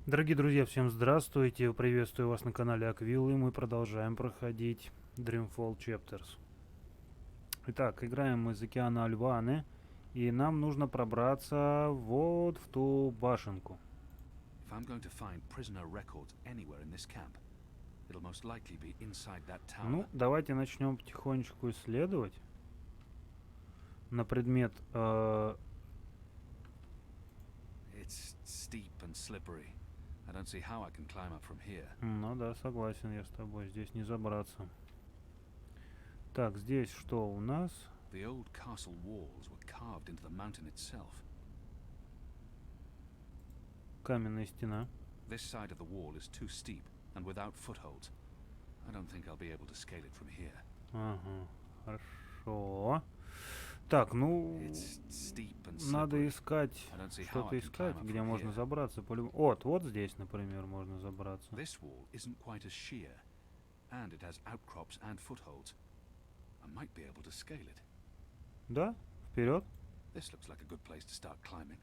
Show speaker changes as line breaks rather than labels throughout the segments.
Дорогие друзья, всем здравствуйте! Приветствую вас на канале Аквилл, и мы продолжаем проходить Dreamfall Chapters. Итак, играем мы из океана Альваны, и нам нужно пробраться вот в ту башенку. Ну, давайте начнем потихонечку исследовать на предмет... Ну да, согласен я с тобой, здесь не забраться. Так, здесь что у нас? Каменная стена.
This side of the wall is too steep and without footholds. I don't think I'll be able to scale it from here.
Ага, хорошо. Так, ну, надо искать, что-то искать, где можно забраться. Вот здесь, например, можно забраться.
This wall isn't quite as sheer, and it has outcrops and footholds. I might be able to scale it.
Да, вперед.
This looks like a good place to start climbing.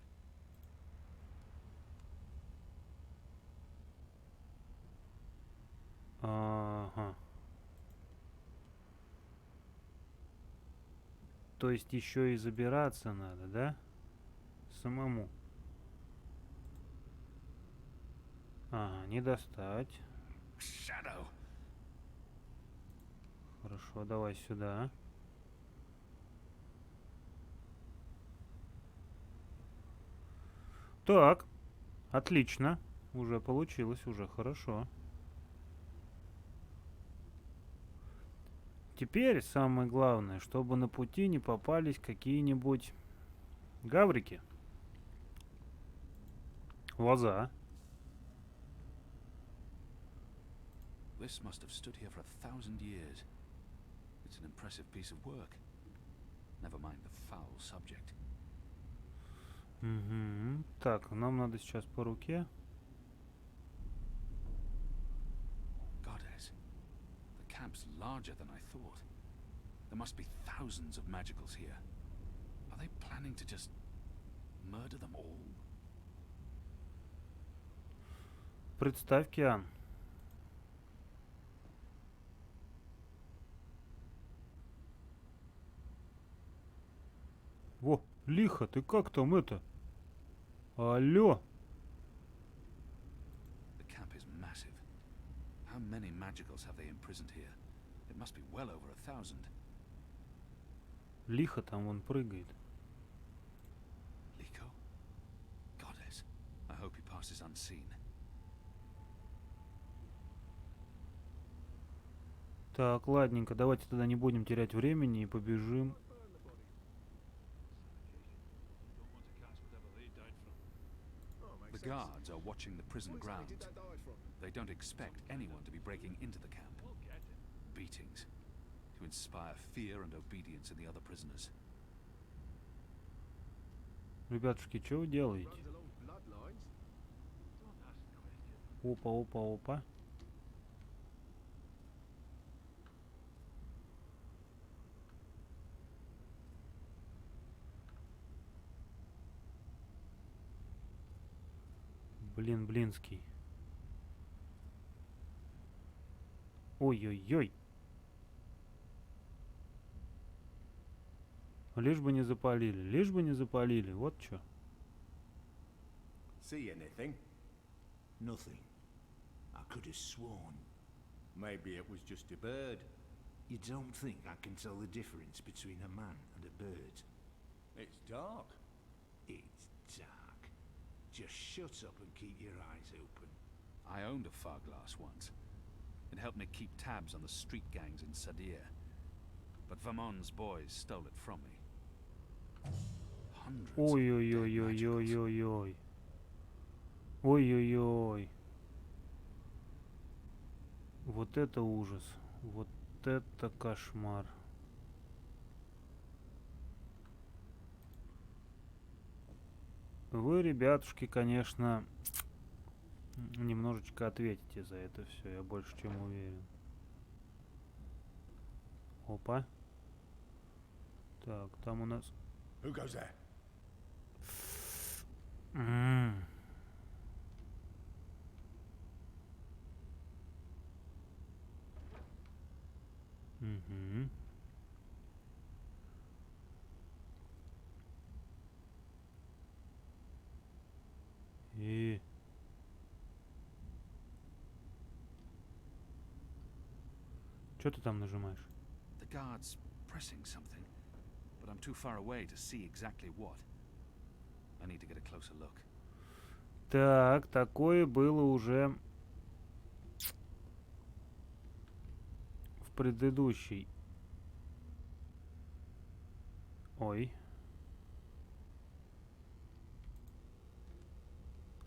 Ага. То есть еще и забираться надо, да? Самому. Ага, не достать.
Shadow.
Хорошо, давай сюда. Так, отлично. Уже получилось, уже хорошо. Теперь самое главное, чтобы на пути не попались какие-нибудь гаврики. Лоза.
This must have stood here for 1,000 years. It's an impressive piece of work. Never mind the foul subject.
Угу. Так, нам надо сейчас по руке.
Goddess, the camp's larger than I thought. There must be thousands of magicals here. Are they planning to just murder them all?
Представь, Киан. Во, лихо, ты как там это? Алло.
The camp is massive. How many magicals have they imprisoned here? It must be well over 1,000.
Лихо там он прыгает.
Liko? Goddess, I hope he passes unseen.
Так, ладненько, давайте тогда не будем терять времени и побежим.
The guards are watching the prison grounds. They don't expect anyone to be breaking into the camp. Beatings, to inspire fear and obedience in the other prisoners.
Ребятушки, что вы делаете? Опа, опа, опа. Блин, блинский. Ой-ой-ой. Лишь бы не запалили, лишь бы не запалили, вот чё.
See anything?
Nothing. I could have sworn.
Maybe it was just a bird.
You don't think I can tell the difference between a man and a bird?
It's dark.
It's dark. Just shut up and keep your eyes open.
I owned a fog glass once. It helped me keep tabs on the street gangs in Sadia. But Vermon's boys stole it from me. Hundreds of dead magicals.
Ой-ой-ой-ой-ой-ой-ой. Ой-ой-ой. Вот это ужас. Вот это кошмар. Вы, ребятушки, конечно, немножечко ответите за это все, я больше чем уверен. Опа. Так, там у нас...
Who goes there?
Угу. И... Что ты там нажимаешь?
The guard's pressing something, but I'm too far away to see exactly what. I need to get a closer look.
Так, такое было уже в предыдущей. Ой.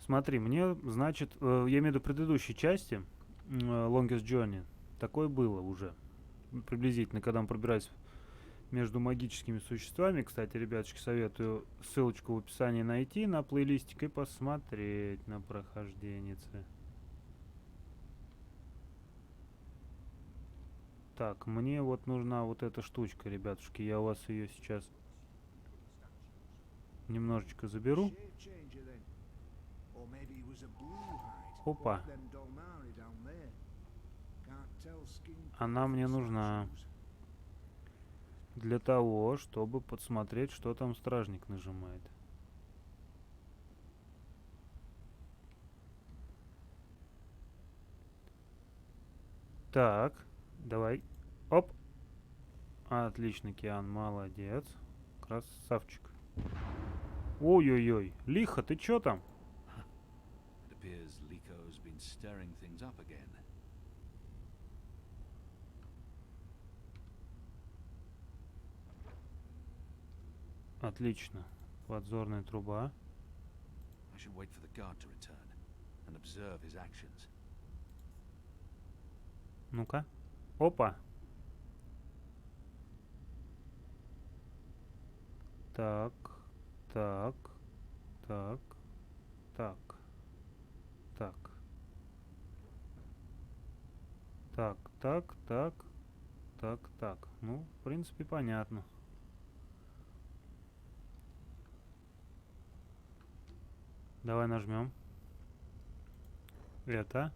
Смотри, мне, значит, я имею в виду предыдущей части Longest Journey. Такое было уже. Приблизительно, когда мы пробирались между магическими существами. Кстати, ребятушки, советую ссылочку в описании найти на плейлистик и посмотреть на прохожденице. Так, мне вот нужна вот эта штучка, ребятушки. Я у вас ее сейчас немножечко заберу. Опа. Она мне нужна для того, чтобы подсмотреть, что там стражник нажимает. Так, давай. Оп. Отлично, Киан, молодец. Красавчик. Ой-ой-ой. Лихо, ты чё там?
It appears Liko's been stirring things up again.
Отлично. Подзорная труба.
I should wait for the guard to return and observe his actions.
Ну-ка. Опа. Так. Так. Так. Так. Так. Так, так, так. Так, так. Ну, в принципе, понятно. Давай нажмем. Это.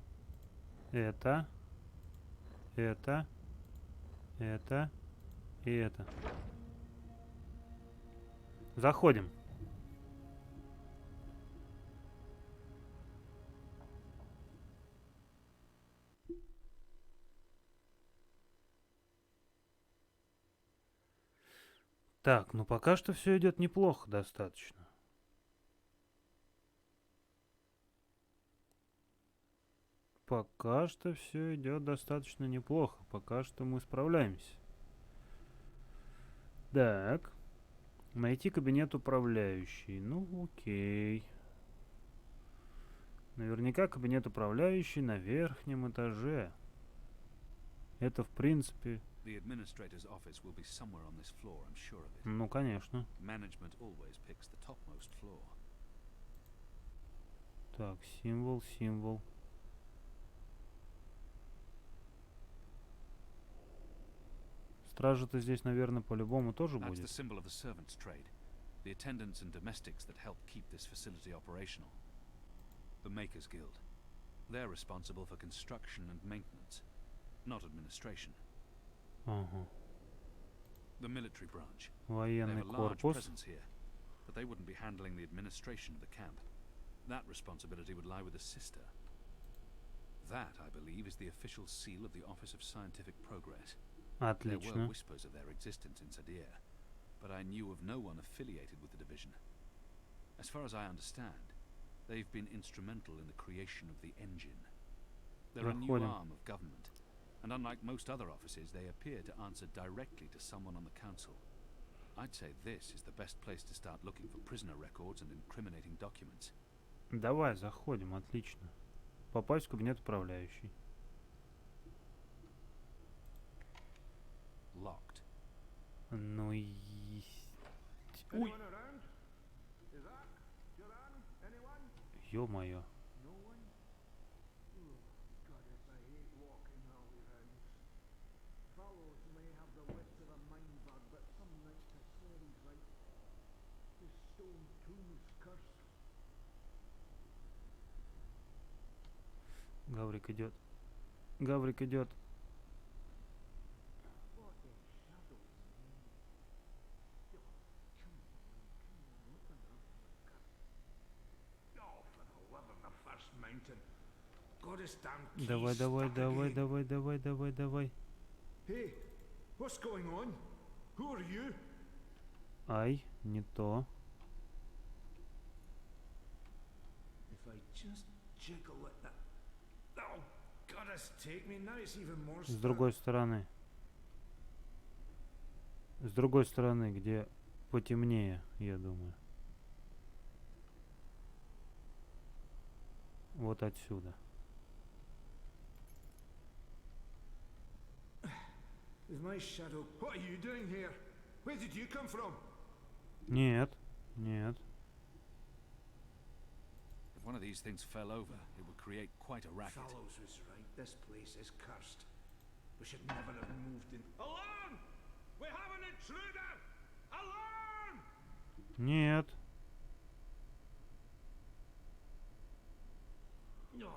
Это. Это. Это. И это. Заходим. Так, ну пока что все идет неплохо достаточно. Пока что все идет достаточно неплохо. Пока что мы справляемся. Так. Найти кабинет управляющий. Ну, окей. Наверняка кабинет управляющий на верхнем этаже. Это, в принципе...
The administrator's office will be somewhere on this floor, I'm sure of it.
Ну, конечно.
Management always picks the topmost floor.
Так, символ, символ. Стража-то здесь, наверное, по-любому тоже
That's the
будет.
symbol of the servants' trade. The attendants and domestics that help keep this facility operational. The Makers Guild. They're responsible for construction and maintenance, not administration.
Ага.
The military branch. They
Военный
have a large
корпус.
presence here, but they wouldn't be handling the administration of the camp. That responsibility would lie with the sister. That, I believe, is the official seal of the Office of Scientific Progress. There were
Отлично.
whispers of their existence in Sadia, but I knew of no one affiliated with the division. As far as I understand, they've been instrumental in the creation of the engine. They're a new
Заходим.
arm of government, and unlike most other offices, they appear to answer directly to someone on the council. I'd say this is the best place to start looking for prisoner records and incriminating documents.
Давай, заходим, отлично. Попасть в кабинет управляющий.
Locked.
Ну и... Ой,
Anyone around? Isaac? Joran? Anyone?
ё-моё.
No one? Oh, God, if I hate walking alley rounds. Fellows may have the wits of a mind bug, but some nights I swear he's right. This stone tomb's cursed.
Гаврик идет. Гаврик идет.
Goddess damn keys
Давай, давай,
stuck
давай,
again.
давай, давай, давай, давай.
Hey, what's going on? Who are you?
Ай, не то.
If I just jiggle at that. Oh, goddess take me. Now it's even more
С другой стороны. С другой стороны, где потемнее, я думаю. Вот отсюда.
With my shadow. What are you doing here? Where did you come from?
Нет, нет.
If one of these things fell over, it would create quite a racket.
Fallows was right. This place is cursed. We should never have moved in. Alarm! We have an intruder! Alarm!
Нет.
No.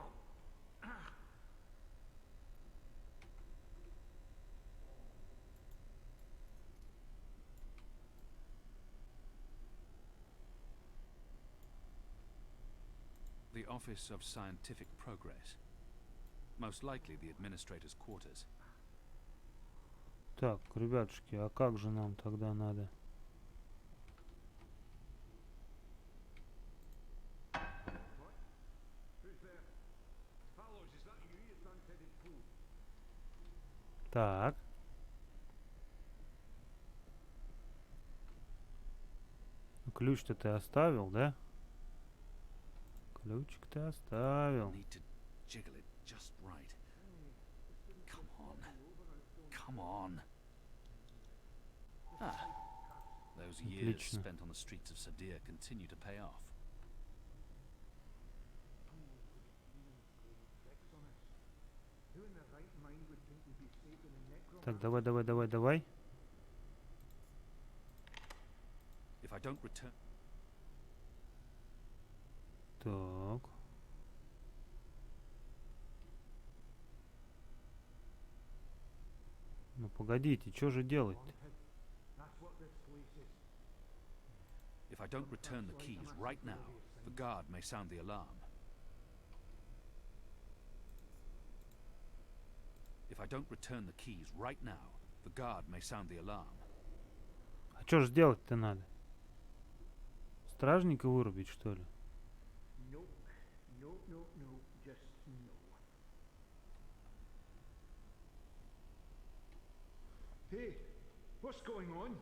The Office of Scientific Progress. Most likely the administrator's quarters.
Так, ребятушки, а как же нам тогда надо?
Who's there? Fallows, is that you, you front-headed fool?
Так. Ключ-то ты оставил, да? Ключик ты оставил.
Need to jiggle it just right. Come on. Come on. Ah. Those years
Отлично.
spent on the streets of Sadia continue to pay off.
Who in their right mind would think we'd be safe in a necromancer's
Так, давай, давай, давай, давай.
If I don't return...
Так. Ну погодите, что же делать?
That's what this place is.
If I don't return the keys right now, the guard may sound the alarm. If I don't return the keys right now, the guard may sound the alarm.
А что же делать-то надо? Стражника вырубить, что ли?
No, no, no, no, just no. Hey, what's going on?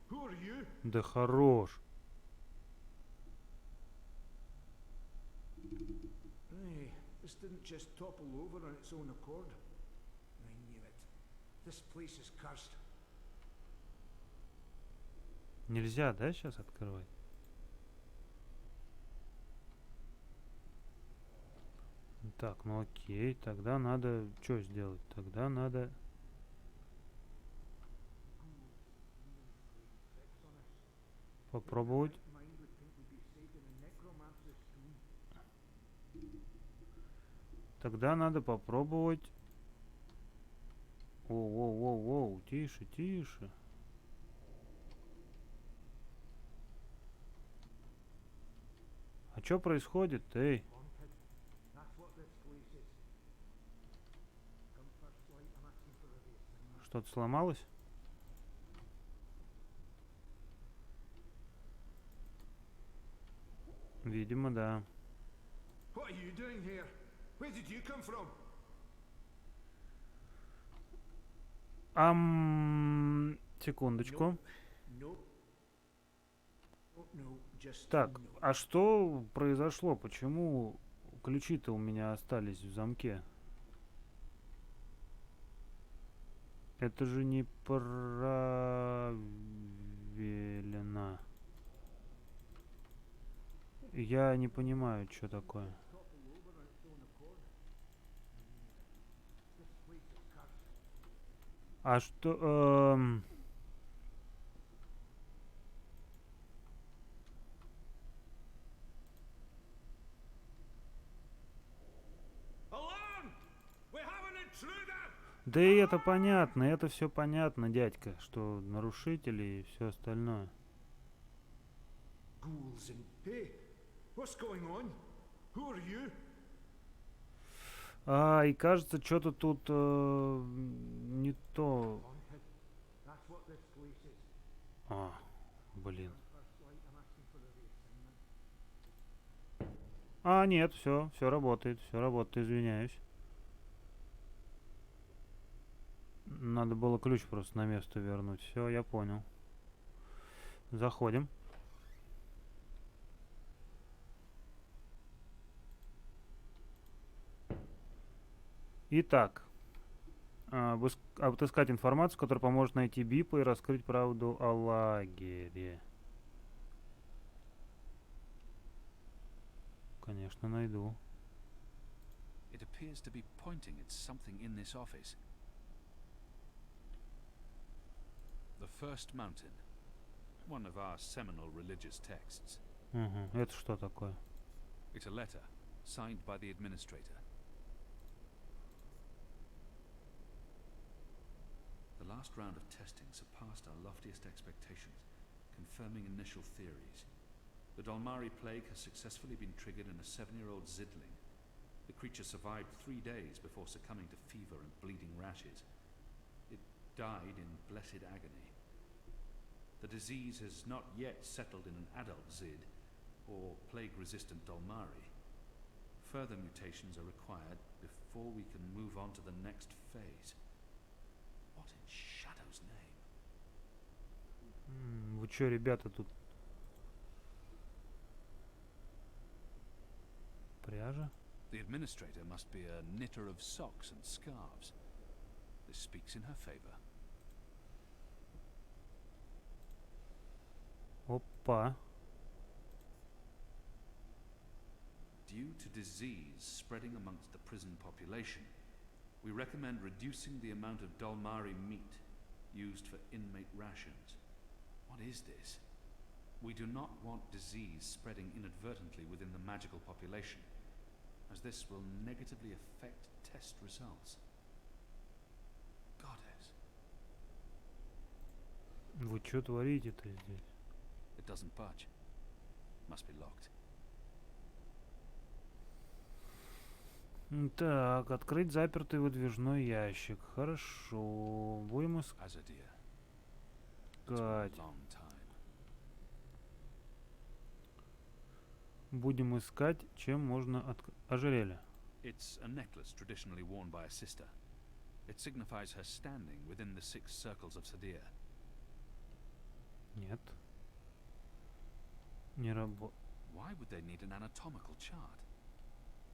Who are you?
Да хорош.
Hey, this didn't just topple over on its own accord. I knew it. This place is cursed.
Нельзя, да, сейчас открывать? Так, ну окей, тогда надо что сделать? Тогда надо... попробовать.
Mind would think we'd be safe in a necromancer's tomb.
Тогда надо попробовать... Воу, тише, тише. А что происходит, эй?
Haunted. That's what this place is. Come first light, I'm asking for a reason.
Что-то сломалось? Видимо, да.
What are you doing here? Where did you come from?
Секундочку.
No. Oh, no, just
Так,
no.
а что произошло? Почему ключи-то у меня остались в замке? Это же неправильно. Я не понимаю, что такое.
Topple over on its own accord. This place is cursed.
А что...
Alarm! We have an intruder!
Да и это понятно, это все понятно, дядька, что нарушители и все остальное.
Ghouls and... Hey, what's going on? Who are you?
И кажется, что-то тут не то.
Haunted. That's what this place is.
Блин.
First light, I'm asking for the reassignment.
Нет, все работает, извиняюсь. Надо было ключ просто на место вернуть. Все, я понял. Заходим. Итак, отыскать информацию, которая поможет найти Бипа и раскрыть правду о лагере. Конечно, найду.
It appears to be pointing at something in this office. The First Mountain, one of our seminal religious texts.
Угу. Это что такое?
It's a letter signed by the administrator. The last round of testing surpassed our loftiest expectations, confirming initial theories. The Dalmari plague has successfully been triggered in a 7-year-old Zidling. The creature survived 3 days before succumbing to fever and bleeding rashes. It died in blessed agony. The disease has not yet settled in an adult Zid, or plague-resistant Dalmari. Further mutations are required before we can move on to the next phase. What in Shadow's name?
Вы чё, ребята, тут пряжа?
The administrator must be a knitter of socks and scarves. This speaks in her favor.
Опа.
Due to disease spreading amongst the prison population, we recommend reducing the amount of Dalmari meat used for inmate rations. What is this? We do not want disease spreading inadvertently within the magical population, as this will negatively affect test results. Goddess.
Вы чё творите-то здесь?
It doesn't budge. Must be locked.
Так, открыть запертый выдвижной ящик. Хорошо. Будем
Azadir. It's been a
искать.
long time.
Будем искать, чем можно открыть. Ожерелье.
It's a necklace traditionally worn by a sister. It signifies her standing within the 6 circles of Sadir.
Нет. Не работает.
Why would they need an anatomical chart?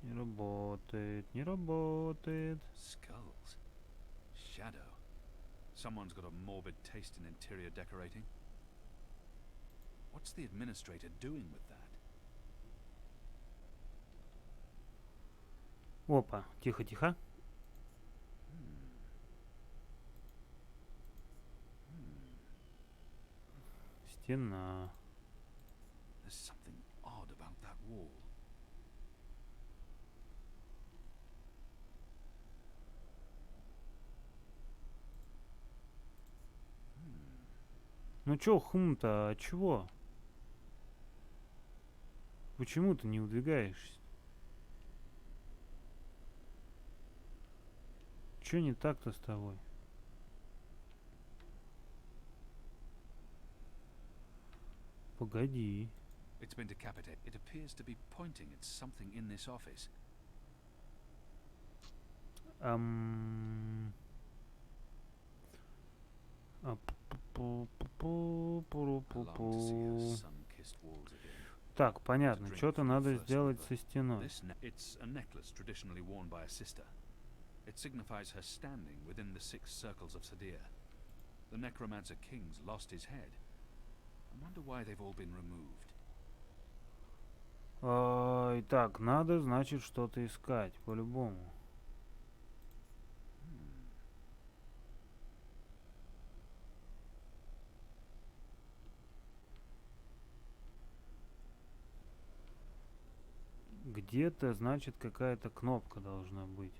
Не работает. Не работает.
Skulls. Shadow. Someone's got a morbid taste in interior decorating. What's the administrator doing with that?
Опа. Тихо, тихо. Стена.
There's something odd about that wall.
Ну чё, хум-то, а чего? Почему ты не удвигаешься? Чё не так-то с тобой? Погоди.
It's been decapitated. It appears to be pointing at something in this office.
Ам... А,
I long to see her sun-kissed walls again.
Так, понятно.
To drink
Что-то
from the
надо
first
сделать
river.
со стеной.
It's a necklace traditionally worn by a sister. It signifies her standing within the 6 circles of Sadir. The necromancer king's lost his head. I wonder why they've all been removed.
Итак, надо, значит, что-то искать, по-любому. Где-то, значит, какая-то кнопка должна быть.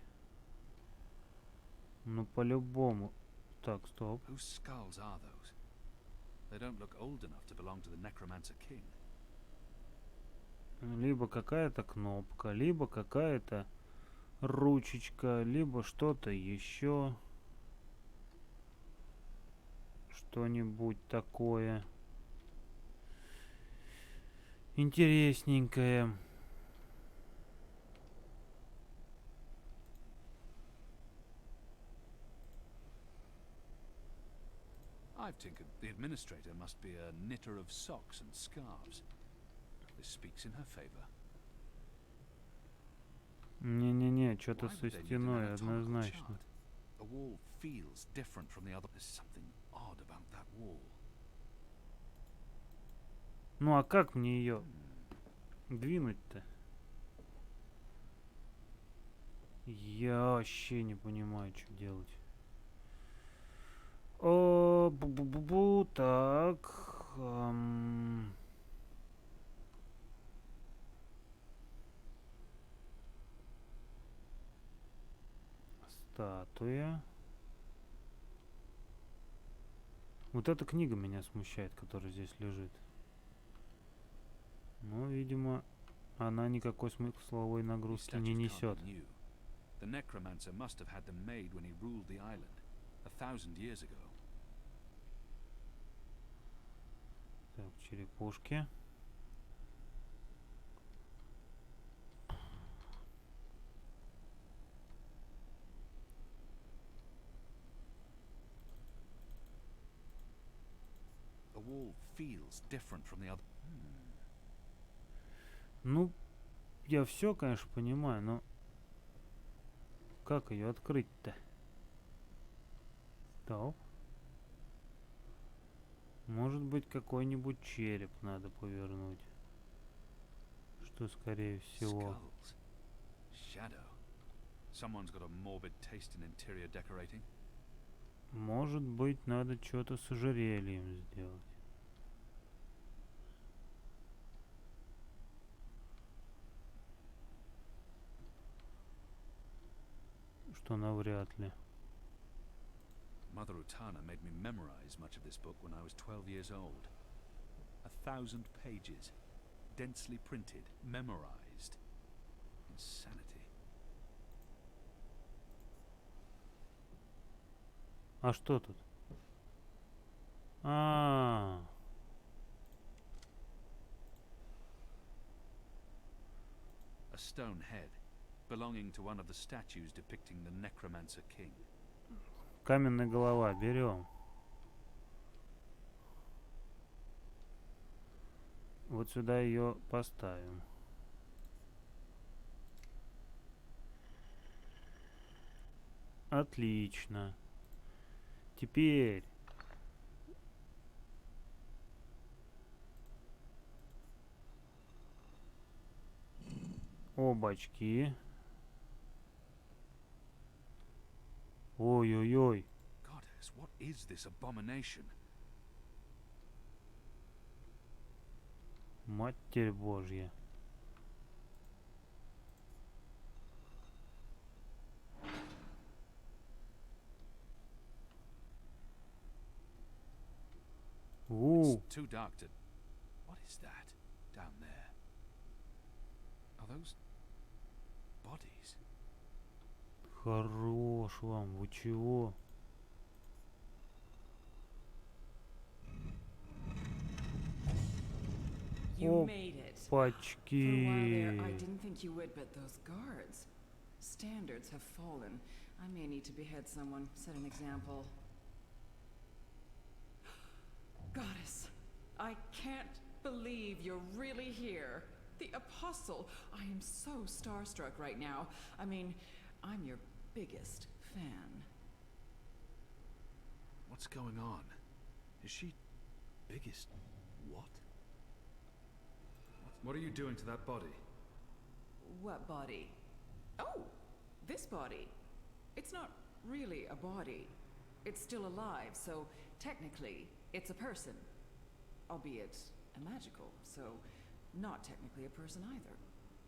Ну, по-любому. Так, стоп.
Whose skulls are those? They don't look old enough to belong to the necromancer king.
Либо какая-то кнопка, либо какая-то ручечка, либо что-то еще. Что-нибудь такое интересненькое.
I've tinkered. The administrator must be a knitter of socks and scarves. This speaks in her favor.
Не-не-не, что-то
Why
со
would they need an
стеной
anatomical
однозначно.
chart? The wall feels different from the other. There's something odd about that wall.
Ну а как мне ее двинуть-то? Я вообще не понимаю, что делать. О, бу-бу-бу-бу, так. Статуя. Вот эта книга меня смущает, которая здесь лежит. Но, видимо, она никакой смысловой
These
нагрузки не
statues can't
несет.
be new. The necromancer must have had them made when he ruled the island 1,000 years ago.
Так, черепушки.
The wall feels different from the other.
Ну, я все, конечно, понимаю, но как ее открыть-то? Стоп. Может быть, какой-нибудь череп надо повернуть. Что, скорее всего.
Skulls. Shadow. Someone's got a morbid taste in interior decorating.
Может быть, надо что-то с ожерельем сделать. Что навряд ли.
Mother Utana made me memorize much of this book when I was 12 years old. 1,000 pages. Densely printed. Memorized. Insanity.
А что тут? А,
A stone head, belonging to one of the statues depicting the Necromancer King.
каменная голова. Берем. Вот сюда ее поставим. Отлично. Теперь обачки. Ой-ой-ой.
Goddess, what is this abomination?
Матерь Божья.
It's too dark to... What is that down there? Are those bodies?
Хорош вам. Вы чего?
You made it. For a while there, I
Пачки.
didn't think you would, but those guards. Standards have fallen. I may need to behead someone, set an example. Goddess, I can't believe you're really here. The Apostle. I am so starstruck right now. I mean, I'm your biggest fan.
What's going on? Is she... biggest... what? What are you doing to that body?
What body? Oh, this body. It's not really a body. It's still alive, so technically it's a person. Albeit a magical, so not technically a person either.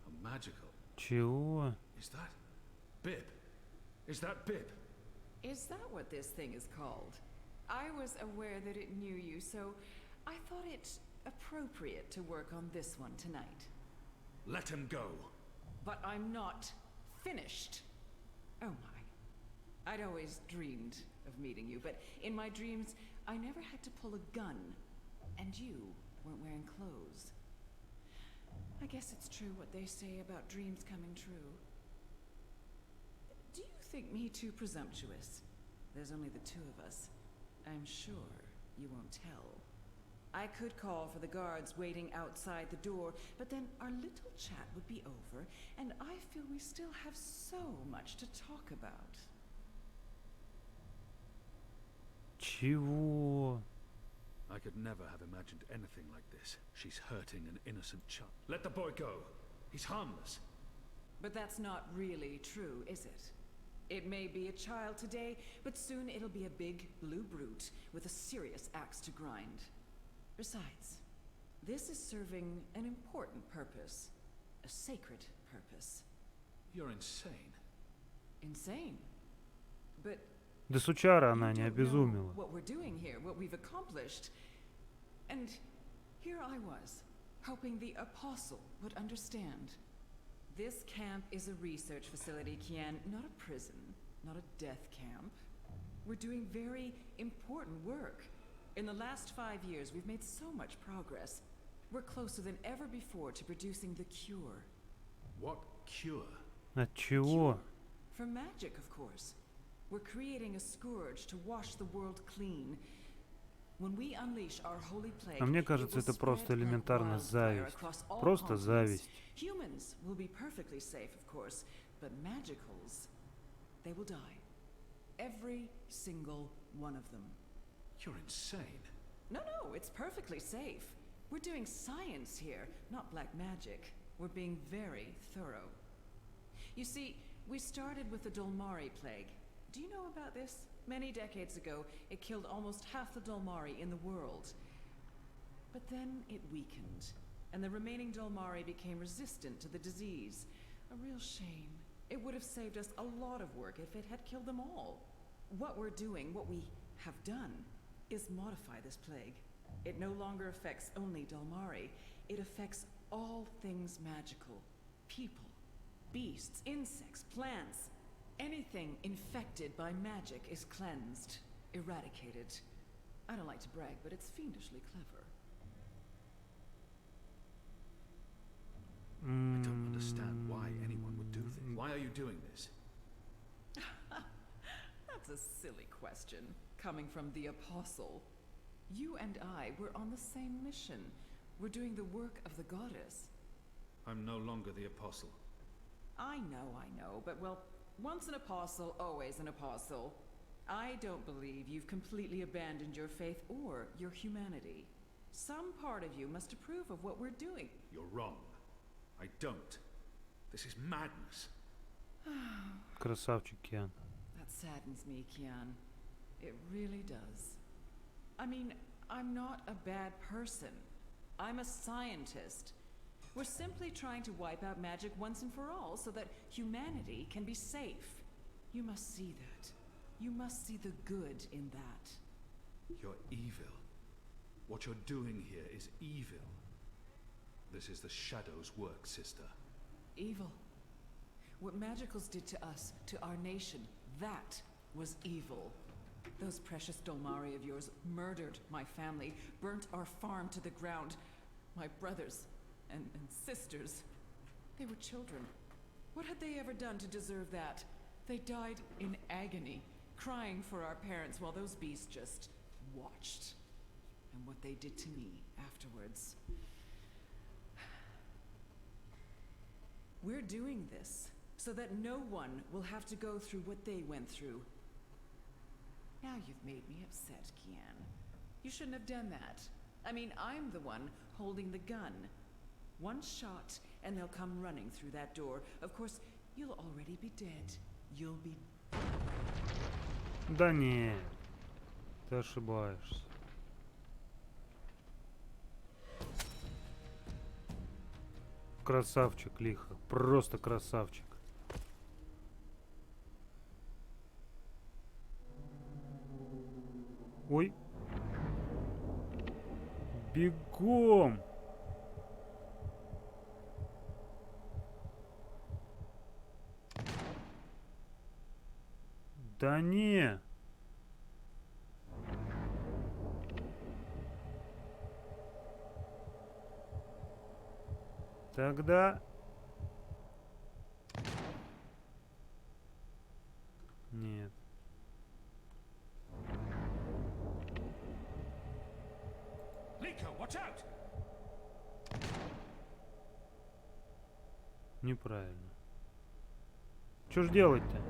A magical...
Чего?
Is that... Bib? Is that Bib?
Is that what this thing is called? I was aware that it knew you, so I thought it appropriate to work on this one tonight.
Let him go.
But I'm not finished. Oh my. I'd always dreamed of meeting you, but in my dreams, I never had to pull a gun. And you weren't wearing clothes. I guess it's true what they say about dreams coming true. Do you think me too presumptuous? There's only the two of us. I'm sure you won't tell. I could call for the guards waiting outside the door, but then our little chat would be over, and I feel we still have so much to talk about.
Чего?
I could never have imagined anything like this. She's hurting an innocent child. Let the boy go. He's harmless.
But that's not really true, is it? It may be a child today, but soon it'll be a big blue brute with a serious axe to grind. Besides, this is serving an important purpose. A sacred purpose.
You're insane.
Insane. But
Да сучара
you
она не
don't know
обезумела.
what we're doing here, what we've accomplished. And here I was, hoping the Apostle would understand. This camp is a research facility, Kian, not a prison, not a death camp. We're doing very important work. In the last 5 years, we've made so much progress. We're closer than ever before to producing the cure.
What cure?
От чего?
For magic, of course. We're creating a scourge to wash the world clean. When we unleash our holy plague,
А мне
it
кажется,
will
это просто
spread like
элементарно
wildfire
зависть.
across all
Просто
continents.
зависть.
Humans will be perfectly safe, of course, but magicals, they will die. Every single one of them.
You're insane.
No, it's perfectly safe. We're doing science here, not black magic. We're being very thorough. You see, we started with the Dolmari plague. Do you know about this? Many decades ago, it killed almost half the Dolmari in the world. But then it weakened, and the remaining Dolmari became resistant to the disease. A real shame. It would have saved us a lot of work if it had killed them all. What we're doing, what we have done, is modify this plague. It no longer affects only Dolmari. It affects all things magical. People, beasts, insects, plants. Anything infected by magic is cleansed, eradicated. I don't like to brag, but it's fiendishly clever.
I don't understand why anyone would do this. Why are you doing this?
That's a silly question, coming from the Apostle. You and I were on the same mission. We're doing the work of the goddess.
I'm no longer the apostle.
I know, but well, once an apostle, always an apostle. I don't believe you've completely abandoned your faith or your humanity. Some part of you must approve of what we're doing.
You're wrong. I don't. This is madness.
Красавчик Киан.
That saddens me, Kian. It really does. I mean, I'm not a bad person. I'm a scientist. We're simply trying to wipe out magic once and for all so that humanity can be safe. You must see that. You must see the good in that.
You're evil. What you're doing here is evil. This is the Shadow's work, sister.
Evil. What magicals did to us, to our nation, that was evil. Those precious Dolmari of yours murdered my family, burnt our farm to the ground. My brothers and sisters, they were children. What had they ever done to deserve that? They died in agony, crying for our parents while those beasts just watched. And what they did to me afterwards. We're doing this so that no one will have to go through what they went through. Now you've made me upset, Kian. You shouldn't have done that. I mean, I'm the one holding the gun. One shot, and they'll come running through that door. Of course, you'll already be dead. You'll be...
Да не, ты ошибаешься. Красавчик, лихо. Просто красавчик. Ой. Бегом! Да не. Тогда... Нет.
Liko, watch out!
Неправильно. Что ж делать-то?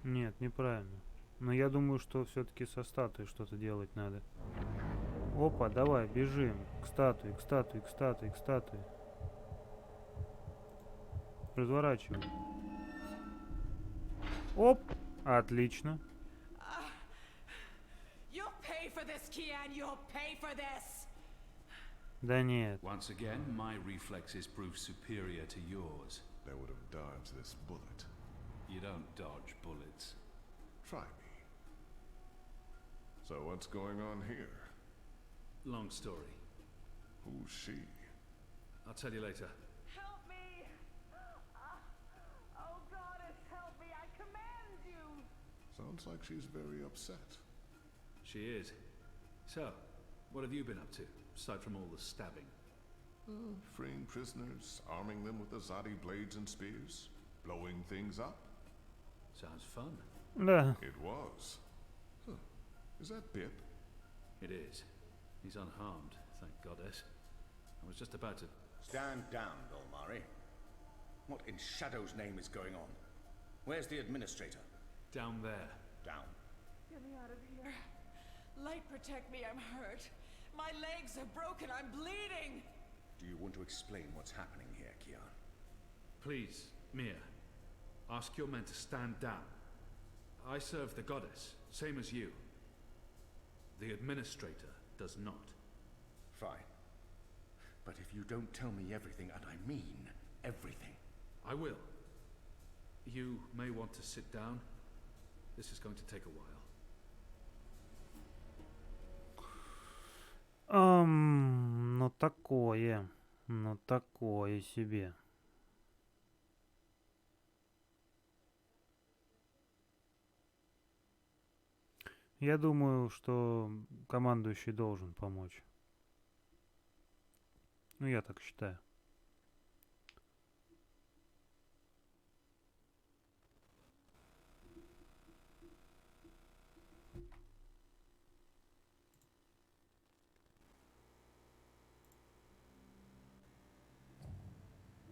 Нет, неправильно. Но я думаю, что все-таки со статуей что-то делать надо. Опа, давай, бежим. К статуе, к статуе, к статуе, к статуе. Разворачивай. Оп! Отлично.
You'll pay for this, Kian. You'll pay for this.
Да нет.
Once again, my reflexes prove superior to yours.
They would have dodged this bullet.
You don't dodge bullets.
Try me. So what's going on here?
Long story.
Who's she?
I'll tell you later.
Help me! Oh, goddess, help me! I command you!
Sounds like she's very upset.
She is. So, what have you been up to, aside from all the stabbing?
Freeing prisoners, arming them with Azadi blades and spears, blowing things up.
Sounds fun.
Да.
It was. Huh. Is that Bip?
It is. He's unharmed, thank goddess. I was just about to...
Stand down, Dolmari. What in Shadow's name is going on? Where's the administrator?
Down there.
Down.
Get me out of here. Light, protect me. I'm hurt. My legs are broken. I'm bleeding.
Do you want to explain what's happening here, Kian?
Please, Mia. Ask your men to stand down. I serve the goddess, same as you. The administrator does not.
Fine. But if you don't tell me everything, and I mean everything...
I will. You may want to sit down. This is going to take a while.
Ну такое. Ну такое себе. Я думаю, что командующий должен помочь. Ну, я так считаю.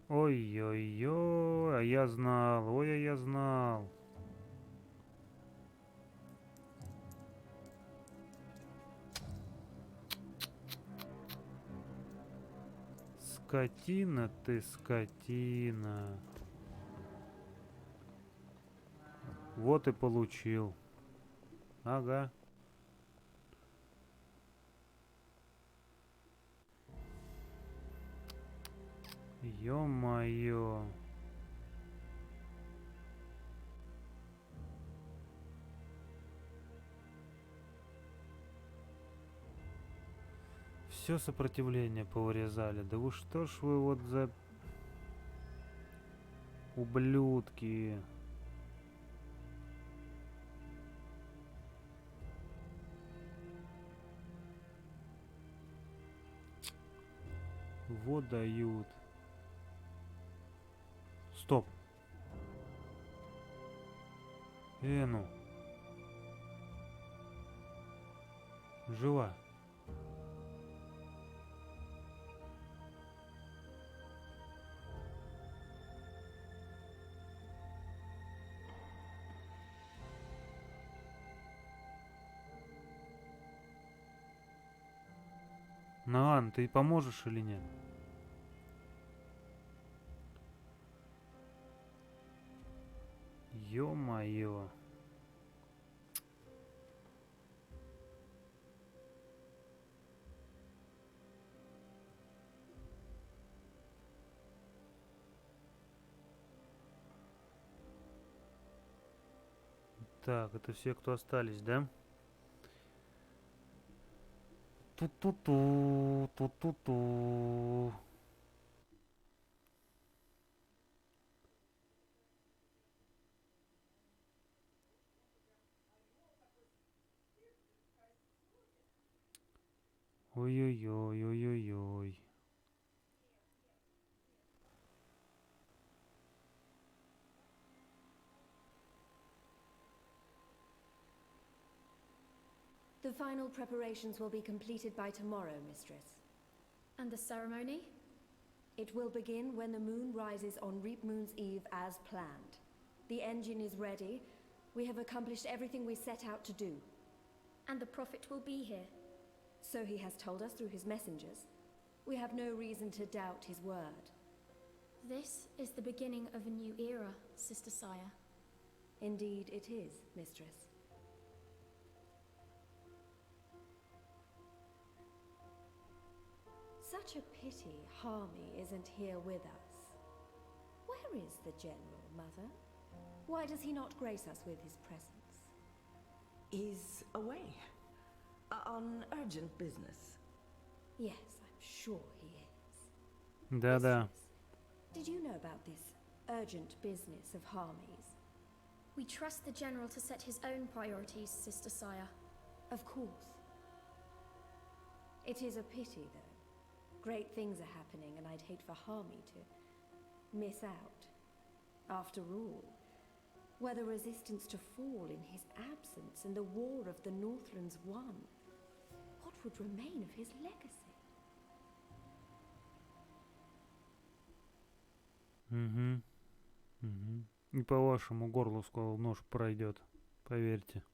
Ой-ой-ой, а я знал, ой, а я знал. Скотина ты, скотина. Вот и получил. Ага. Ё-моё. Все сопротивление повырезали. Да вы что ж вы вот за ублюдки. Вот дают. Стоп. Ну. Жива. Наган, ты поможешь или нет? Ё-моё. Так, это все, кто остались, да? Ту-ту-ту, ту-ту-ту. Ой-ой-ой, ой-ой-ой.
The final preparations will be completed by tomorrow, Mistress.
And the ceremony?
It will begin when the moon rises on Reap Moon's Eve as planned. The engine is ready. We have accomplished everything we set out to do.
And the Prophet will be here.
So he has told us through his messengers. We have no reason to doubt his word.
This is the beginning of a new era, Sister Saya.
Indeed it is, Mistress. Such a pity Harmy isn't here with us. Where is the General, Mother? Why does he not grace us with his presence?
He's away. On urgent business.
Yes, I'm sure he is.
Да-да.
Mistress, did you know about this urgent business of Harmy's?
We trust the General to set his own priorities, Sister Saya.
Of course. It is a pity, though. Great things are happening, and I'd hate for Harmy to miss out. After all, were the resistance to fall in his absence and the war of the Northlands won, what would remain of his legacy?
Угу. Угу. И по вашему горлу скоро нож пройдет. Поверьте.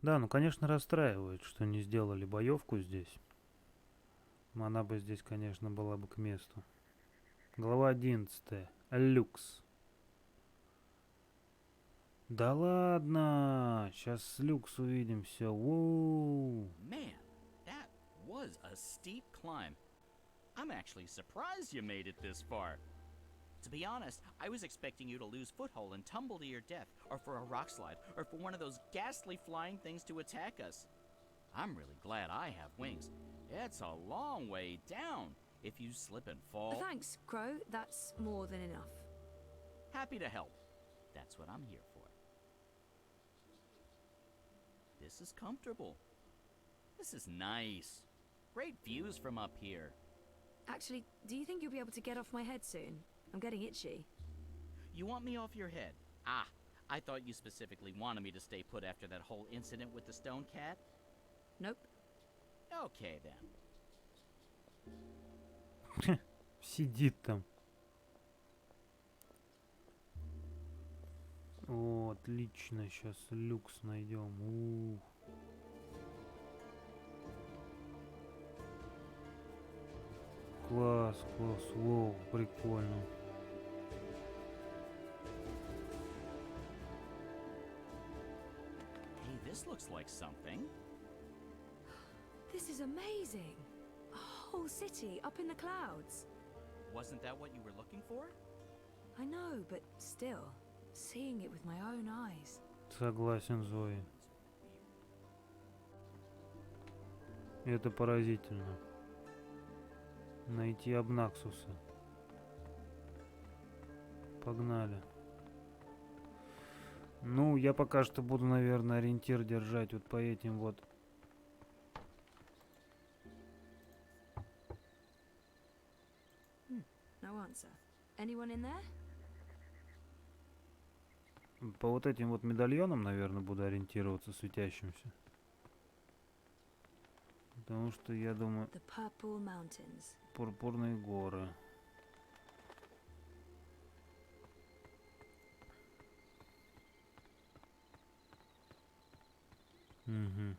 Да, ну, конечно, расстраивает, что не сделали боевку здесь. Она бы здесь, конечно, была бы к месту. Глава 11. Люкс. Да ладно! Сейчас с Люкс увидим все. Воу!
Man, that was a steep climb. I'm actually surprised you made it this far. To be honest, I was expecting you to lose foothold and tumble to your death, or for a rock slide, or for one of those ghastly flying things to attack us. I'm really glad I have wings. It's a long way down. If you slip and fall...
Thanks, Crow. That's more than enough.
Happy to help. That's what I'm here for. This is comfortable. This is nice. Great views from up here.
Actually, do you think you'll be able to get off my head soon? I'm getting itchy.
You want me off your head? Ah, I thought you specifically wanted me to stay put after that whole incident with the stone cat.
Nope.
Okay then.
Сидит там. О, отлично. Сейчас люкс найдем. Ух. Класс, класс. Воу, прикольно.
Hey, this looks like something.
This is amazing. A whole city up in the clouds.
Wasn't that what you were looking for?
I know, but still, seeing it with my own eyes.
Согласен, Зои. Это поразительно. Найти Обнаксуса. Погнали. Ну, я пока что буду, наверное, ориентир держать вот по этим вот.
No answer. Anyone in there?
По вот этим вот медальонам, наверное, буду ориентироваться, светящимся. Потому что я думаю...
The Purple Mountains.
Пурпурные горы. Угу.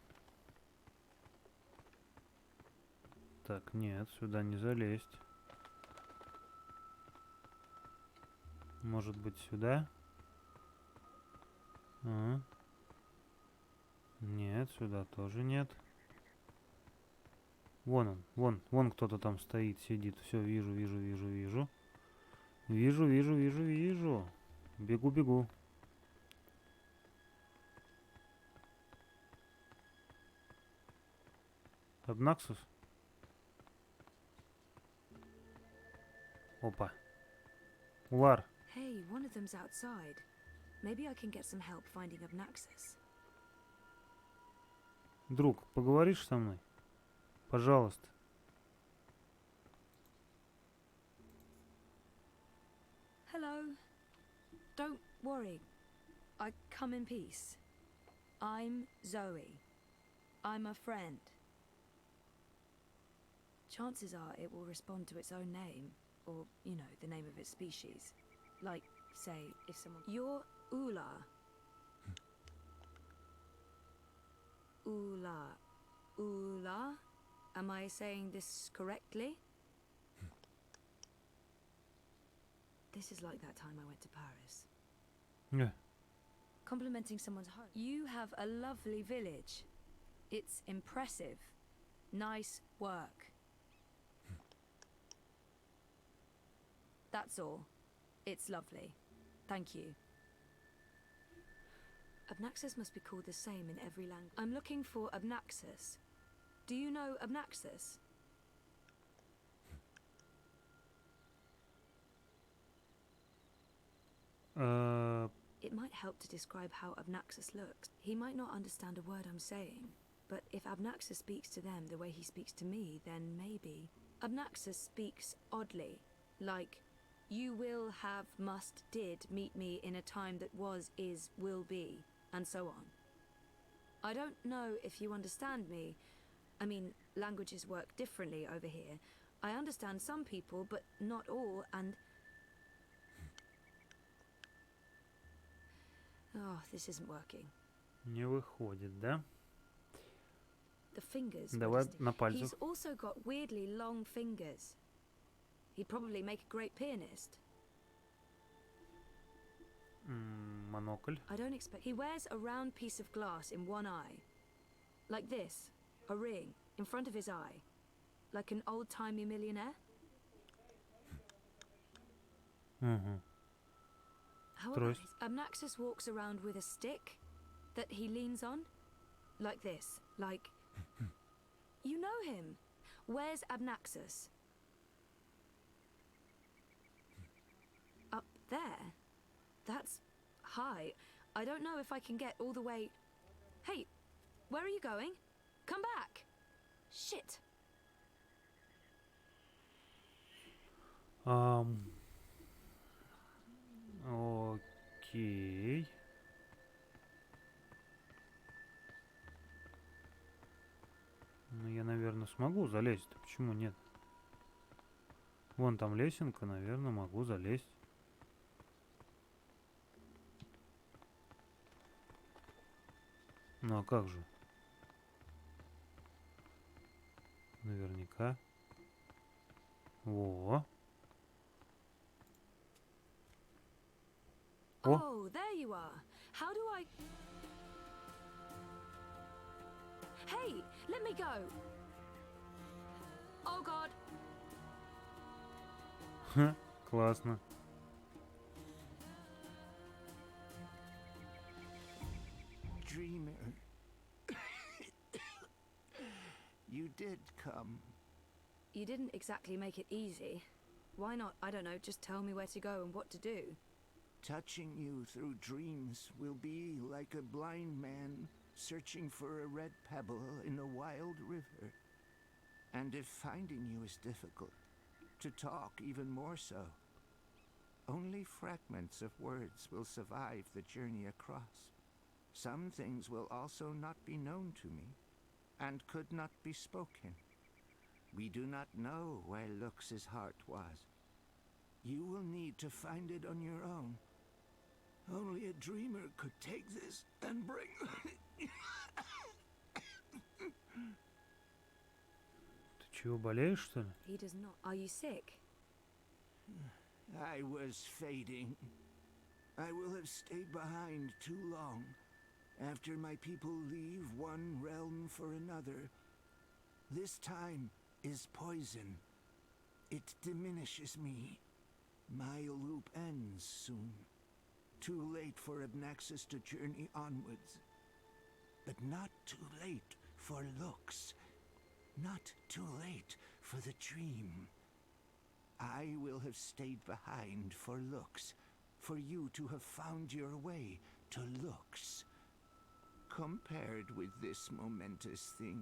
Так, нет, сюда не залезть. Может быть, сюда? Ага. Нет, сюда тоже нет. Вон он, вон кто-то там стоит, сидит. Все, вижу. Вижу. Бегу. Обнаксус? Опа. Улар.
Hey, one of them's outside. Maybe I can get some help finding Obnaxus.
Друг, поговоришь со мной? Пожалуйста.
Hello. Don't worry. I come in peace. I'm Zoe. I'm a friend. Chances are it will respond to its own name, or, you know, the name of its species. Like, say, if someone... You're Ula. Ula? Am I saying this correctly? This is like that time I went to Paris.
Yeah.
Complimenting someone's home. You have a lovely village. It's impressive. Nice work. That's all. It's lovely. Thank you. Obnaxus must be called the same in every language. I'm looking for Obnaxus. Do you know Obnaxus? It might help to describe how Obnaxus looks. He might not understand a word I'm saying, but if Obnaxus speaks to them the way he speaks to me, then maybe... Obnaxus speaks oddly, like, you will, have, must, did meet me in a time that was, is, will be, and so on. I don't know if you understand me. I mean, languages work differently over here. I understand some people, but not all, and... Oh, this isn't working.
Не выходит, да?
The fingers.
Давай на пальцах.
He's also got weirdly long fingers. He'd probably make a great pianist.
Монокль.
I don't expect... He wears a round piece of glass in one eye. Like this. A ring in front of his eye. Like an old-timey millionaire. How about his... Obnaxus walks around with a stick that he leans on. Like this. Like... You know him. Where's Obnaxus? Up there? That's high. I don't know if I can get all the way... Hey, where are you going? Come back! Shit.
Окей. Ну, я, наверное, смогу залезть. Почему нет? Вон там лесенка, наверное, могу залезть. Ну, а как же? Наверняка. Во.
Oh, there you are. How do I... Hey, let me go. Oh, God.
Классно.
Dreamer. You did come.
You didn't exactly make it easy. Why not, I don't know, just tell me where to go and what to do?
Touching you through dreams will be like a blind man searching for a red pebble in a wild river. And if finding you is difficult, to talk even more so. Only fragments of words will survive the journey across. Some things will also not be known to me, and could not be spoken. We do not know where Lux's heart was. You will need to find it on your own. Only a dreamer could take this and bring...
Ты чего, болеешь, что ли?
He does not. Are you sick?
I was fading. I will have stayed behind too long. after my people leave one realm for another. This time is poison. It diminishes me. My loop ends soon. Too late for Abnaxis to journey onwards. But not too late for looks. Not too late for the dream. I will have stayed behind for looks, for you to have found your way to looks. Compared with this momentous thing,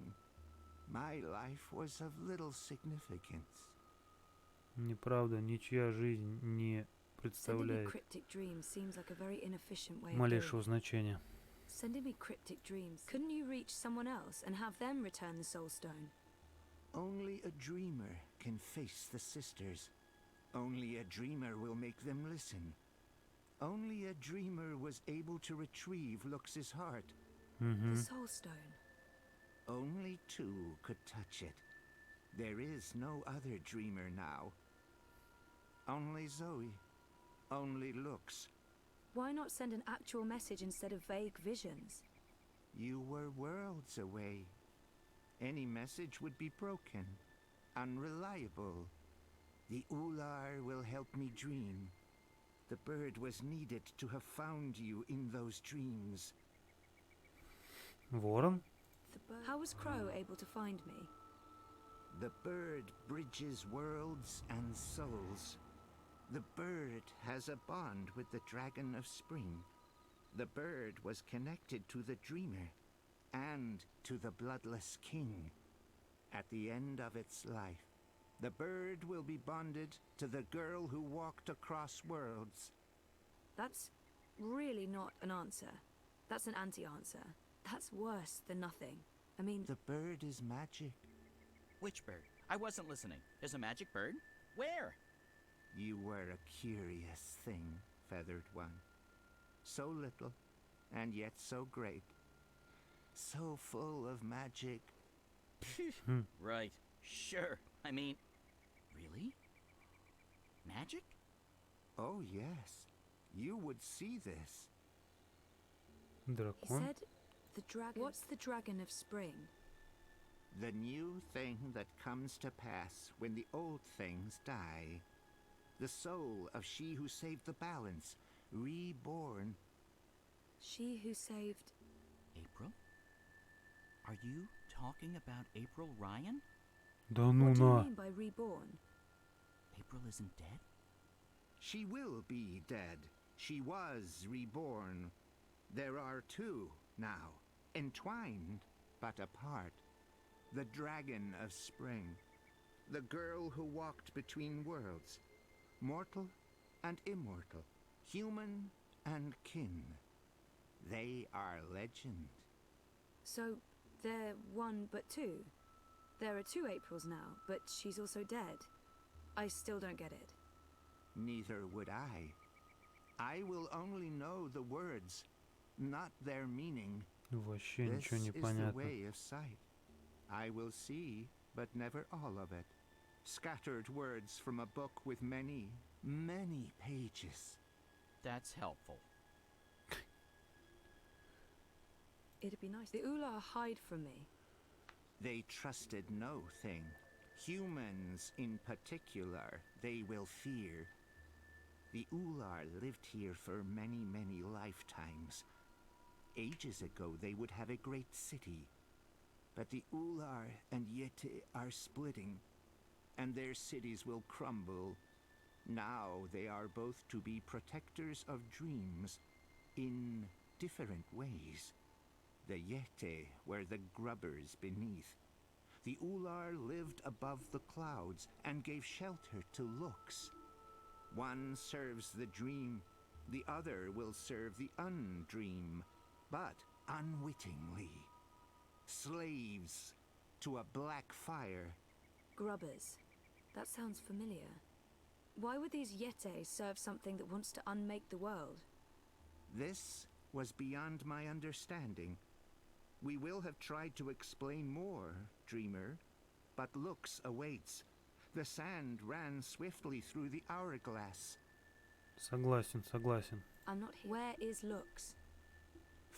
my life was of little significance.
Неправда, ничья жизнь не представляет малейшего значения.
Sending me cryptic dreams. Couldn't you reach someone else and have them return the soul stone?
Only a dreamer can face the sisters. Only a dreamer will make them listen. Only a dreamer was able to retrieve Lux's heart.
The soul stone.
Only two could touch it. There is no other dreamer now. Only Zoe. Only Lux.
Why not send an actual message instead of vague visions?
You were worlds away. Any message would be broken, unreliable. The Ular will help me dream. The bird was needed to have found you in those dreams.
Ворон?
How was Crow able to find me?
The bird bridges worlds and souls. The bird has a bond with the Dragon of Spring. The bird was connected to the Dreamer and to the Bloodless King. At the end of its life, the bird will be bonded to the girl who walked across worlds.
That's really not an answer. That's an anti-answer. That's worse than nothing. I mean...
The bird is magic.
Which bird? I wasn't listening. There's a magic bird? Where?
You were a curious thing, Feathered One. So little, and yet so great. So full of magic.
Right. Sure. I mean... Really? Magic?
Oh, yes. You would see this.
Дракон?
He said the dragon... What's the Dragon of Spring?
The new thing that comes to pass when the old things die. The soul of she who saved the balance, reborn.
She who saved...
April? Are you talking about April Ryan?
Да ну
What do you
на.
mean by reborn?
April isn't dead?
She will be dead. She was reborn. There are two now, entwined but apart. The Dragon of Spring. The girl who walked between worlds. Mortal and immortal. Human and kin. They are legend.
So, they're one but two? There are two Aprils now, but she's also dead. I still don't get it.
Neither would I. I will only know the words, not their meaning.
Вообще
This
ничего не
is the
понятно.
way of sight. I will see, but never all of it. Scattered words from a book with many, many pages.
That's helpful.
It'd be nice. The Ular hide from me.
They trusted no thing. Humans in particular, they will fear. The Ular lived here for many, many lifetimes. Ages ago, they would have a great city. But the Ular and Yeti are splitting, and their cities will crumble. Now they are both to be protectors of dreams in different ways. The Yeti were the grubbers beneath. The Ular lived above the clouds and gave shelter to looks. One serves the dream, the other will serve the undream, but unwittingly. Slaves to a black fire.
Grubbers. That sounds familiar. Why would these Yeti serve something that wants to unmake the world?
This was beyond my understanding. We will have tried to explain more, Dreamer, but Lux awaits. The sand ran swiftly through the hourglass.
Согласен, согласен.
I'm not here. Where is Lux?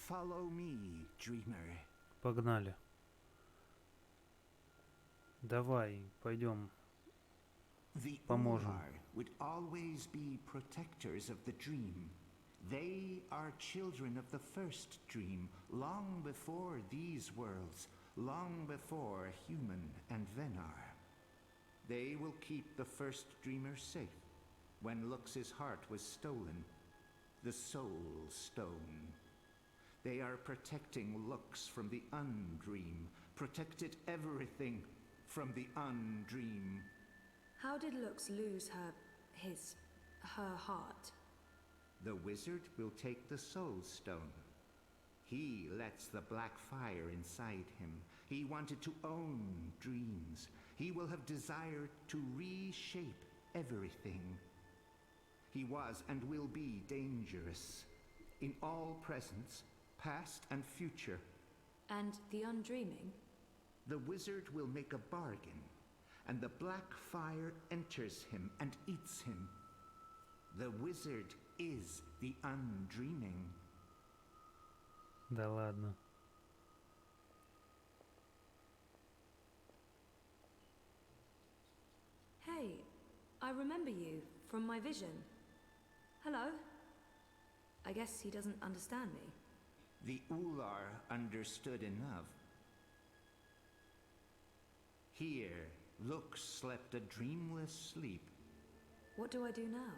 Follow me, dreamer.
Погнали. Давай, пойдем.
The
Поможем.
Ular would always be protectors of the dream. They are children of the first dream, long before these worlds, long before human and Venar. They will keep the first dreamer safe. When Lux's heart was stolen, the Soul Stone. They are protecting Lux from the Undream, protected everything from the Undream.
How did Lux lose her heart?
The wizard will take the Soul Stone. He lets the black fire inside him. He wanted to own dreams. He will have desired to reshape everything. He was and will be dangerous in all presence, past and future.
And the undreaming?
The wizard will make a bargain, and the black fire enters him and eats him. The wizard is the undreaming.
Да ладно.
Hey, I remember you from my vision. Hello? I guess he doesn't understand me.
The Ular understood enough. Here, Lux slept a dreamless sleep.
What do I do now?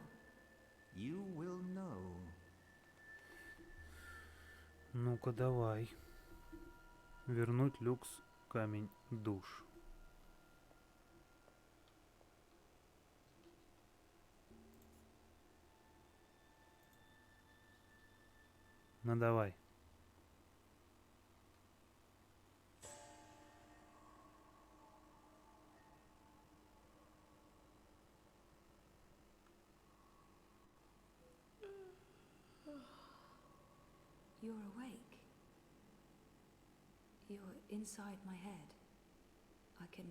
You will know.
Ну-ка, давай. Вернуть люкс, камень, душ. Ну давай.
You're awake. You're inside my head. I can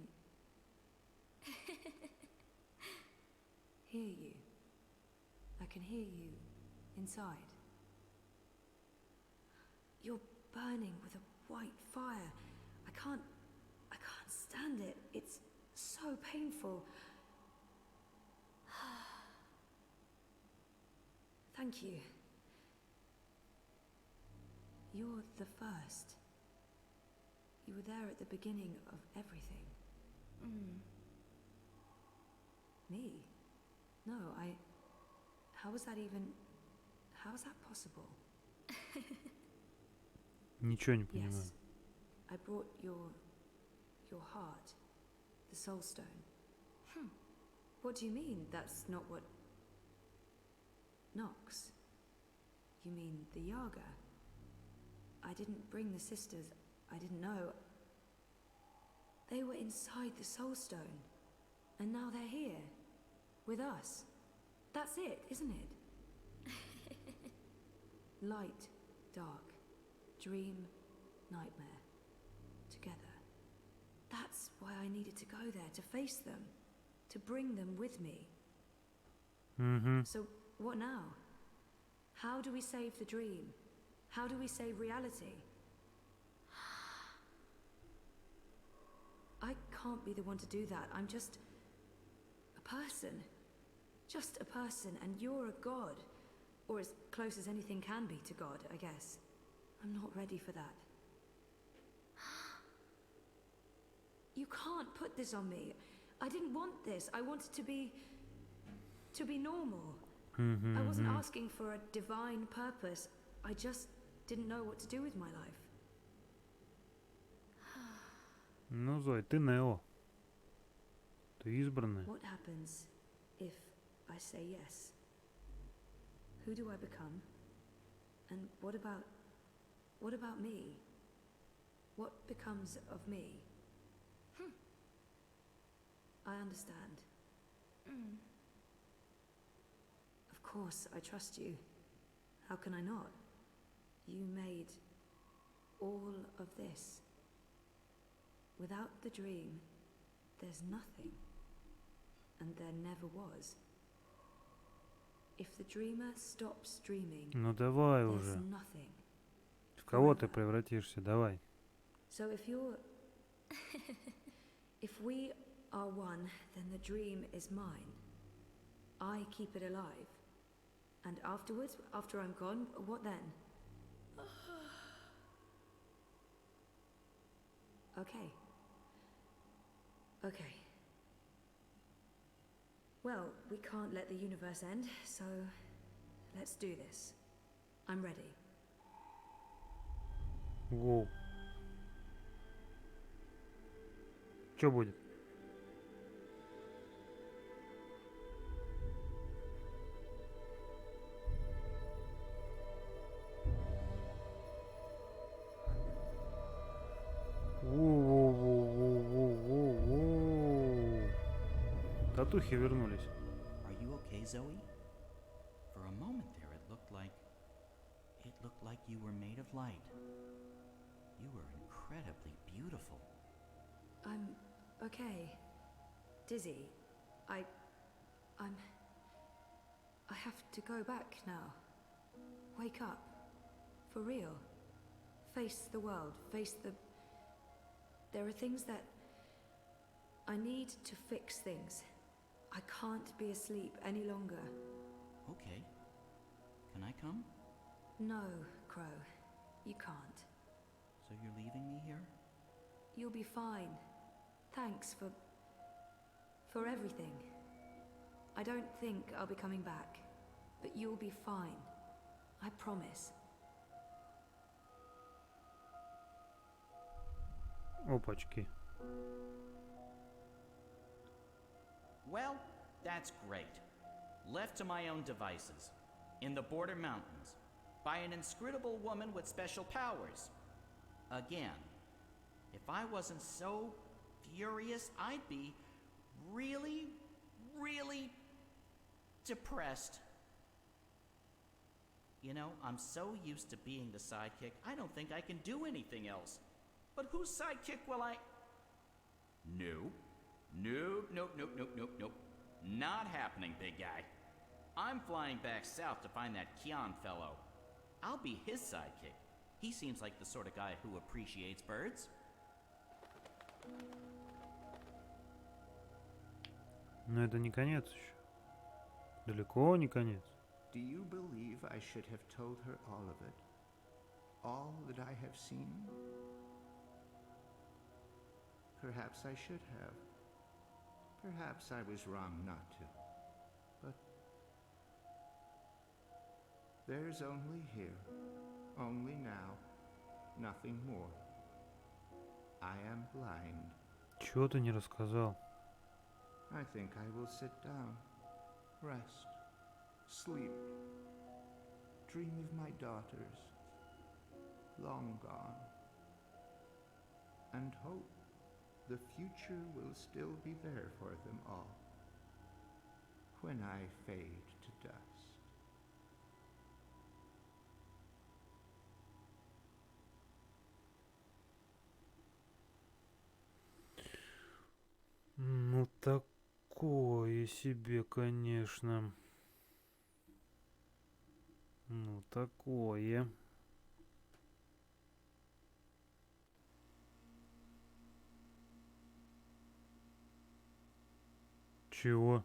hear you. I can hear you inside. You're burning with a white fire. I can't stand it. It's so painful. Thank you. You're the first. You were there at the beginning of everything. Me? No, how is that possible?
Ничего не понимаю.
Yes. I brought your heart, the soul stone. What do you mean that's not what... Nox? You mean the Yaga? I didn't bring the sisters. I didn't know. They were inside the soul stone. And now they're here. With us. That's it, isn't it? Light, dark, dream, nightmare. Together. That's why I needed to go there, to face them. To bring them with me. So, what now? How do we save the dream? How do we save reality? I can't be the one to do that. I'm just a person. Just a person, and you're a god. Or as close as anything can be to God, I guess. I'm not ready for that. You can't put this on me. I didn't want this. I wanted to be normal. I wasn't asking for a divine purpose. I just didn't know what to do with my life.
Ну, Зой, ты Нео. Ты избранная.
What happens if I say yes? Who do I become? And what about me? What becomes of me? I understand. Of course, I trust you. How can I not? You made all of this. Without the dream, there's nothing. And there never was. If the dreamer stops dreaming,
Ну давай
there's
уже.
nothing.
В кого ты превратишься? Давай.
So if you're... if we are one, then the dream is mine. I keep it alive. And afterwards, after I'm gone, what then? Okay. Okay. Well, we can't let the universe end, so let's do this. I'm ready.
Воу. Что будет? Воу-воу-воу-воу-воу-воу. Татухи вернулись.
Are you okay, Zoe? For a moment there, it looked like you were made of light. You were incredibly beautiful.
I'm okay. Dizzy. I have to go back now. Wake up. For real. Face the world. Face the... There are things that... I need to fix things. I can't be asleep any longer.
Okay. Can I come?
No, Crow. You can't.
So you're leaving me here?
You'll be fine. Thanks for everything. I don't think I'll be coming back, but you'll be fine. I promise.
Опачки.
Well, that's great. Left to my own devices, in the border mountains, by an inscrutable woman with special powers. Again, if I wasn't so furious, I'd be really, really depressed. You know, I'm so used to being the sidekick, I don't think I can do anything else. But whose sidekick will I... Nope. Nope. Not happening, big guy. I'm flying back south to find that Kian fellow. I'll be his sidekick. He seems like the sort of guy who appreciates birds.
Но это не конец еще. Далеко не конец.
Do you believe I should have told her all of it? All that I have seen? Perhaps I should have. Perhaps I was wrong not to. But there's only here, only now, nothing more. I am blind.
Чего ты не рассказал?
I think I will sit down, rest, sleep, dream of my daughters, long gone, and hope the future will still be there for them all when I fade to dust.
Ну, такое себе, конечно. Ну, такое. Чего?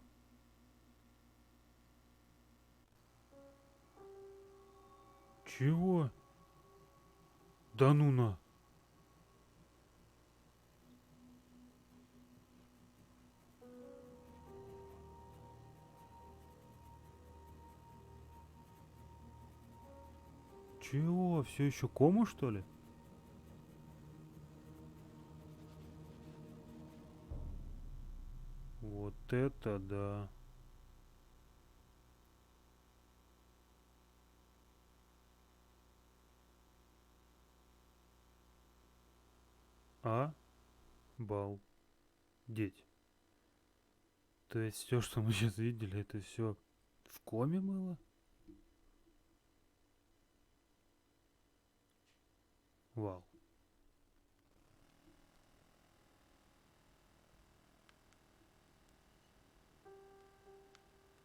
Чего? Да ну на. Чего? Все еще кома, что ли? Вот это да. Обалдеть. То есть все, что мы сейчас видели, это все в коме было? Вау.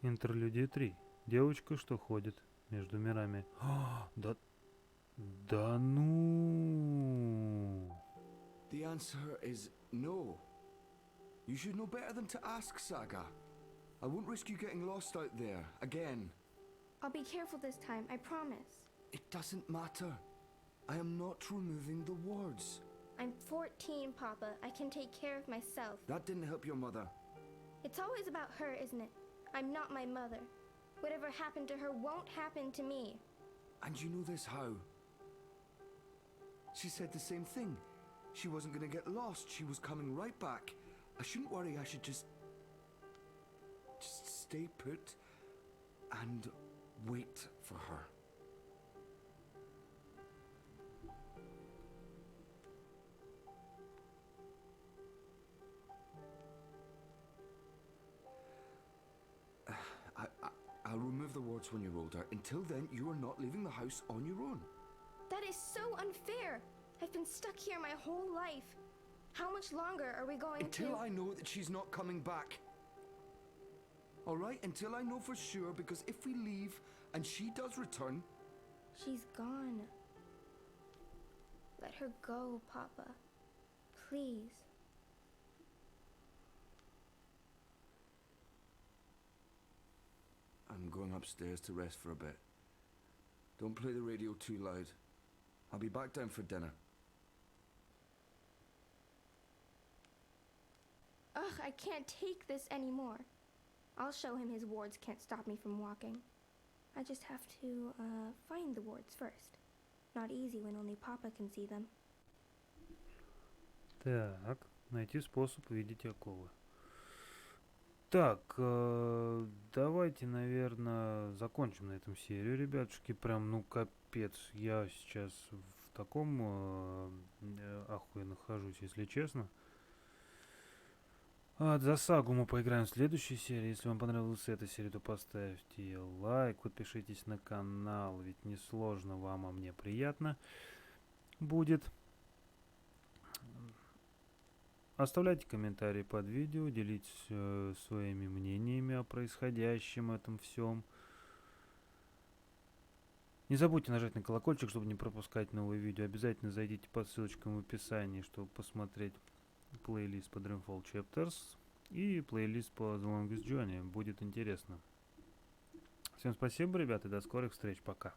Интерлюдия 3. Девочка, что ходит между мирами. Да Да ну.
The answer is no. You should know better than to ask, Saga. I won't risk you getting lost out there again.
I'll be careful this time, I promise.
It doesn't matter. I am not removing the wards.
I'm 14, Papa. I can take care of myself.
That didn't help your mother.
It's always about her, isn't it? I'm not my mother. Whatever happened to her won't happen to me.
And you know this how? She said the same thing. She wasn't gonna get lost. She was coming right back. I shouldn't worry. I should just stay put and wait for her. I'll remove the wards when you're older. Until then, you are not leaving the house on your own.
That is so unfair. I've been stuck here my whole life. How much longer are we going
Until I know that she's not coming back. All right? Until I know for sure, because if we leave and she does return...
She's gone. Let her go, Papa. Please.
I'm going upstairs to rest for a bit. Don't play the radio too loud. I'll be back down for dinner.
Ugh, I can't take this anymore. I'll show him his wards can't stop me from walking. I just have to, find the wards first. Not easy when only Papa can see them.
Так, найти способ видеть оковы. Так, давайте, наверное, закончим на этом серию, ребятушки. Прям, ну, капец. Я сейчас в таком ахуе нахожусь, если честно. За сагу мы поиграем в следующей серии. Если вам понравилась эта серия, то поставьте лайк, подпишитесь на канал, ведь не сложно вам, а мне приятно будет. Оставляйте комментарии под видео, делитесь своими мнениями о происходящем этом всем. Не забудьте нажать на колокольчик, чтобы не пропускать новые видео. Обязательно зайдите по ссылочкам в описании, чтобы посмотреть плейлист по Dreamfall Chapters и плейлист по The Longest Journey. Будет интересно. Всем спасибо, ребята, и до скорых встреч. Пока.